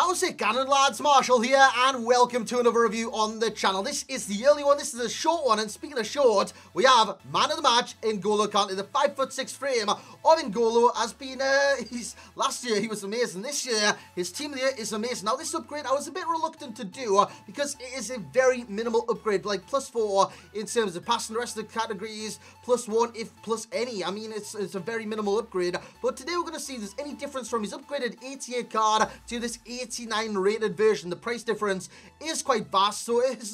How's it going, lads? Marshall here, and welcome to another review on the channel. This is the early one, this is a short one, and speaking of short, we have man of the match, N'Golo Kante. The 5'6" frame of N'Golo has been, last year he was amazing. This year, his team of the year is amazing. Now, this upgrade I was a bit reluctant to do, because it is a very minimal upgrade, like +4 in terms of passing the rest of the categories, +1 if plus any. I mean, it's a very minimal upgrade, but today we're going to see if there's any difference from his upgraded 88 card to this 89 rated version. The price difference is quite vast, so is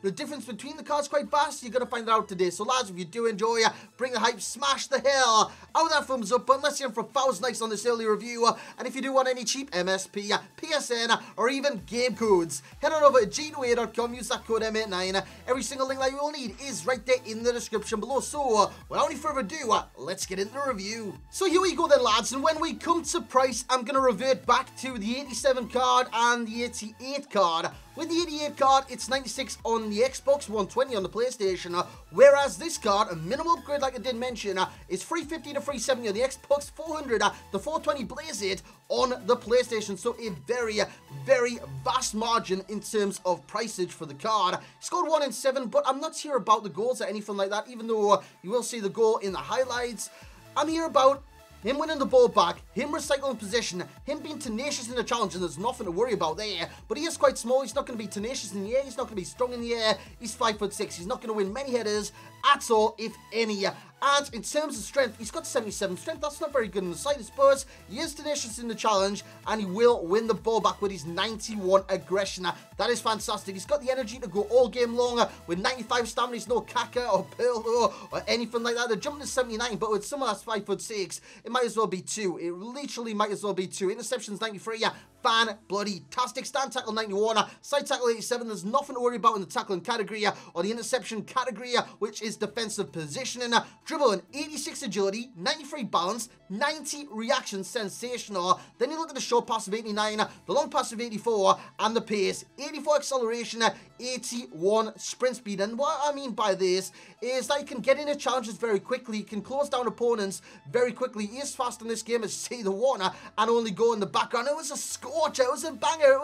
the difference between the cards quite vast? You're going to find it out today. So lads, if you do enjoy, bring the hype, smash the hell out of that thumbs up button. Let's see him for 1,000 likes on this early review, and if you do want any cheap MSP, PSN, or even game codes, head on over to g2a.com, use that code M89. Every single link that you will need is right there in the description below. So without any further ado, let's get into the review. So here we go then, lads, and when we come to price, I'm going to revert back to the 87 card and the 88 card. With the 88 card, it's 96 on the Xbox, 120 on the PlayStation, whereas this card, a minimal upgrade like I did mention, is 350 to 370 on the Xbox, 400 to 420 Blaze it on the PlayStation. So a very, very vast margin in terms of priceage for the card. He scored 1 in 7, but I'm not here about the goals or anything like that, even though you will see the goal in the highlights. I'm here about him winning the ball back, him recycling position, him being tenacious in the challenge, and there's nothing to worry about there. But he is quite small, he's not going to be tenacious in the air, he's not going to be strong in the air, he's 5'6", he's not going to win many headers at all, if any. And in terms of strength, he's got 77 strength. That's not very good in the slightest, but he is tenacious in the challenge, and he will win the ball back with his 91 aggression. That is fantastic. He's got the energy to go all game long. With 95 stamina, he's no Kaka or Pirlo or anything like that. They're jumping to 79, but with someone that's 5'6", it might as well be 2. It literally might as well be 2. Interceptions 93, fan-bloody-tastic. Stand tackle 91, side tackle 87. There's nothing to worry about in the tackling category or the interception category, which is defensive positioning. Dribbling 86 agility, 93 balance, 90 reaction, sensational. Then you look at the short pass of 89, the long pass of 84, and the pace 84 acceleration, 81 sprint speed. And what I mean by this is that he can get into challenges very quickly, he can close down opponents very quickly. He is fast in this game, as you see the one and only go in the background. It was a scorcher, it was a banger, it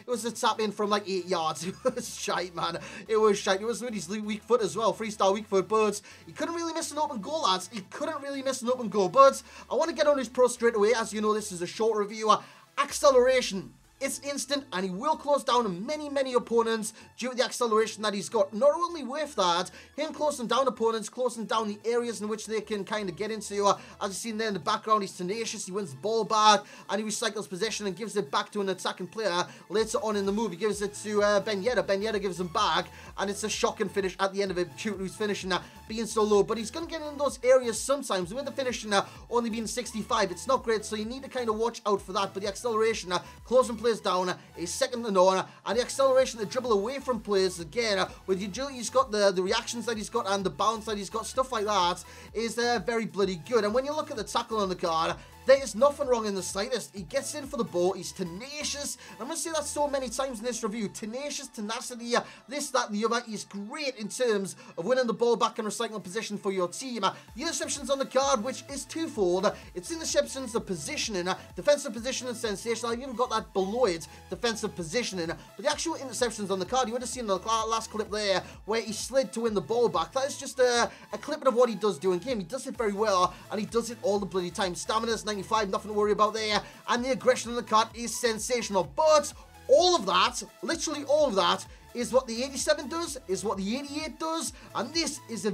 was a tap in from like 8 yards. It was shite, man. It was shite. It was with his weak foot as well, freestyle weak foot, but he couldn't really miss an open goal, lads. He couldn't really miss an open goal. But I want to get on his pro straight away. As you know, this is a short review. Acceleration. It's instant, and he will close down many opponents due to the acceleration that he's got. Not only with that, him closing down opponents, closing down the areas in which they can kind of get into. As you've seen there in the background, he's tenacious, he wins the ball back, and he recycles possession and gives it back to an attacking player. Later on in the move, he gives it to Ben Yedder. Ben Yedder gives him back, and it's a shocking finish at the end of it. Who's finishing being so low, but he's going to get in those areas sometimes. With the finishing only being 65, it's not great, so you need to kind of watch out for that. But the acceleration, closing players down, is second to none, and the acceleration to dribble away from players, again, with the agility he's got, the reactions that he's got, and the bounce that he's got, stuff like that, is very bloody good. And when you look at the tackle on the card, there is nothing wrong in the slightest. He gets in for the ball, he's tenacious. I'm going to say that so many times in this review. Tenacious, tenacity, this, that, and the other. He's great in terms of winning the ball back and recycling position for your team. The interceptions on the card, which is twofold. It's interceptions, the positioning, defensive positioning, sensational. I've even got that below it, defensive positioning. But the actual interceptions on the card, you would have seen the last clip there, where he slid to win the ball back. That is just a clip of what he does do in game. He does it very well, and he does it all the bloody time. Stamina's 95, nothing to worry about there, and the aggression on the card is sensational. But all of that, literally all of that, is what the 87 does, is what the 88 does, and this is a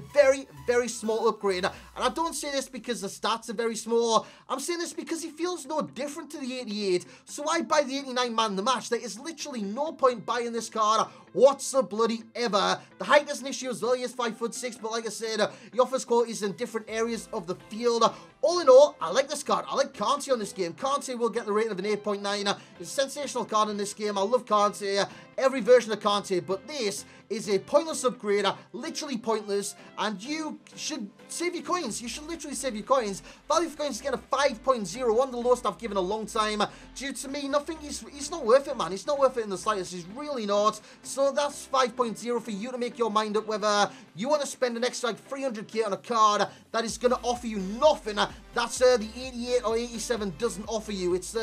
very small upgrade. And I don't say this because the stats are very small, I'm saying this because he feels no different to the 88, so I buy the 89 man in the match. There is literally no point buying this card whatsoever. The height is an issue as well. He is 5'6", but like I said, he offers qualities in different areas of the field. All in all, I like this card. I like Kante on this game. Kante will get the rating of an 8.9. It's a sensational card in this game. I love Kante, every version of Kante, but this is a pointless upgrade, literally pointless, and you should save your coins. You should literally save your coins. Value for coins to get a 5.0, one of the lowest I've given a long time. Due to me, nothing, he's not worth it, man. He's not worth it in the slightest. He's really not. So that's 5.0 for you to make your mind up whether you want to spend an extra like 300k on a card that is going to offer you nothing. That's the 88 or 87 doesn't offer you. It's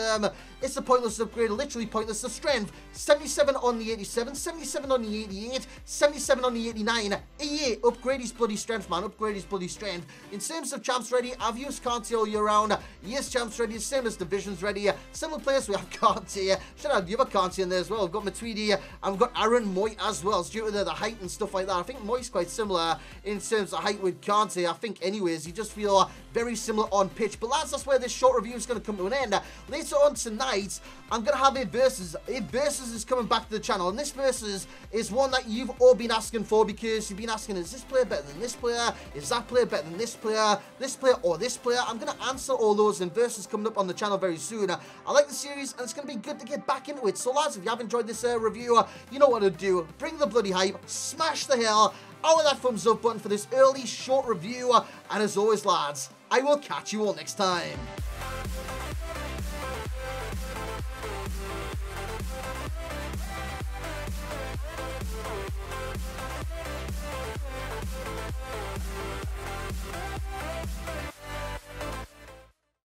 It's a pointless upgrade, literally pointless. The strength, 77 on the 87, 77 on the 88, 77 on the 89. EA, upgrade his bloody strength, man. Upgrade his bloody strength. In terms of champs ready, I've used Kante all year round. Yes, champs ready, same as divisions ready. Similar players, we have Kante. Should have the other Kante in there as well. I've got Matuidi, and we've got Aaron Moy as well. It's due to the height and stuff like that. I think Moy's quite similar in terms of height with Kante. I think anyways, you just feel very similar on pitch. But lads, that's where this short review is going to come to an end. Later on tonight, I'm going to have a versus. A versus is coming back to the channel, and this versus is one that you've all been asking for, because you've been asking, is this player better than this player? Is that player better than this player or this player? I'm going to answer all those in versus coming up on the channel very soon. I like the series, and it's going to be good to get back into it. So lads, if you have enjoyed this review, you know what to do. Bring the bloody hype, smash the hell out of that thumbs up button for this early short review, and as always lads, I will catch you all next time.